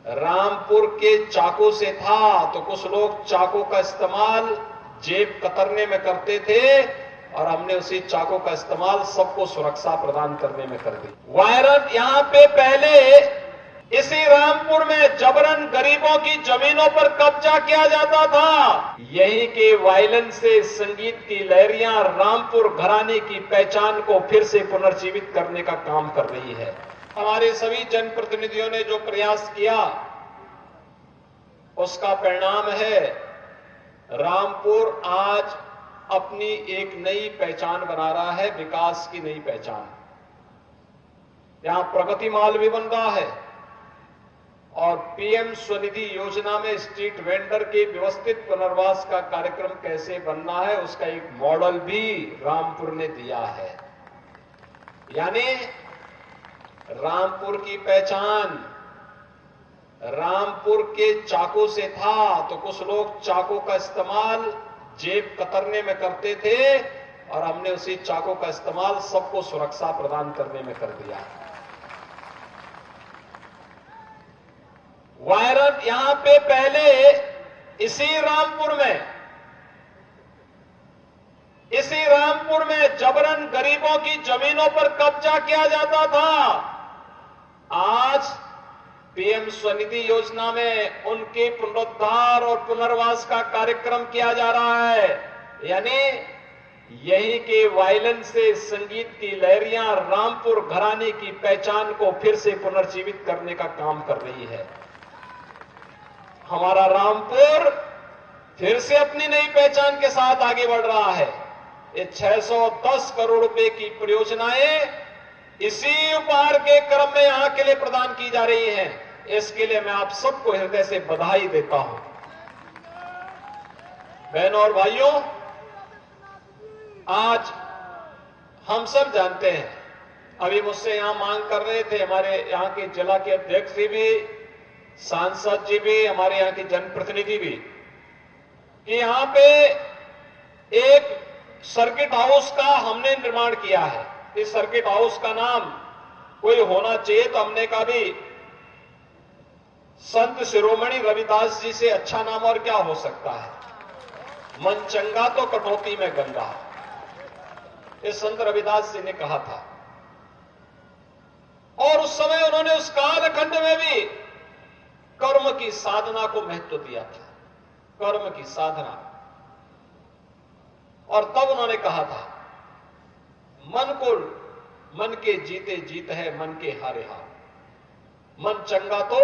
रामपुर के चाकू से था तो कुछ लोग चाकू का इस्तेमाल जेब कतरने में करते थे और हमने उसी चाकू का इस्तेमाल सबको सुरक्षा प्रदान करने में कर दी। वायरस यहां पे पहले इसी रामपुर में जबरन गरीबों की जमीनों पर कब्जा किया जाता था। यही के वायलेंस से संगीत की लहरियां रामपुर घराने की पहचान को फिर से पुनर्जीवित करने का काम कर रही है। हमारे सभी जनप्रतिनिधियों ने जो प्रयास किया उसका परिणाम है रामपुर आज अपनी एक नई पहचान बना रहा है, विकास की नई पहचान। यहां प्रगति माल भी बन रहा है और पीएम स्वनिधि योजना में स्ट्रीट वेंडर के व्यवस्थित पुनर्वास का कार्यक्रम कैसे बनना है उसका एक मॉडल भी रामपुर ने दिया है। यानी रामपुर की पहचान रामपुर के चाकू से था तो कुछ लोग चाकू का इस्तेमाल जेब कतरने में करते थे और हमने उसी चाकू का इस्तेमाल सबको सुरक्षा प्रदान करने में कर दिया। वायरस यहां पे पहले इसी रामपुर में जबरन गरीबों की जमीनों पर कब्जा किया जाता था। आज पीएम स्वनिधि योजना में उनके पुनरुद्धार और पुनर्वास का कार्यक्रम किया जा रहा है। यानी यही के वायलेंस से संगीत की लहरियां रामपुर घराने की पहचान को फिर से पुनर्जीवित करने का काम कर रही है। हमारा रामपुर फिर से अपनी नई पहचान के साथ आगे बढ़ रहा है। ये 610 करोड़ रुपए की परियोजनाएं इसी उपहार के क्रम में यहां के लिए प्रदान की जा रही हैं। इसके लिए मैं आप सबको हृदय से बधाई देता हूं। बहनों और भाइयों, आज हम सब जानते हैं, अभी मुझसे यहां मांग कर रहे थे हमारे यहां के जिला के अध्यक्ष जी भी, सांसद जी भी, हमारे यहां के जनप्रतिनिधि भी, कि यहां पे एक सर्किट हाउस का हमने निर्माण किया है। इस सर्किट हाउस का नाम कोई होना चाहिए, तो हमने कहा भी संत शिरोमणि रविदास जी से अच्छा नाम और क्या हो सकता है। मन चंगा तो कटौती में गंगा, ये संत रविदास जी ने कहा था। और उस समय उन्होंने उस कालखंड में भी कर्म की साधना को महत्व दिया था, कर्म की साधना। और तब उन्होंने कहा था, मन के जीते जीत है, मन के हारे हार, मन चंगा तो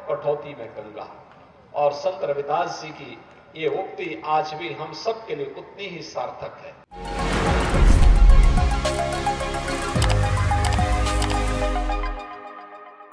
कठौती में गंगा। और संत रविदास जी की ये उक्ति आज भी हम सब के लिए उतनी ही सार्थक है।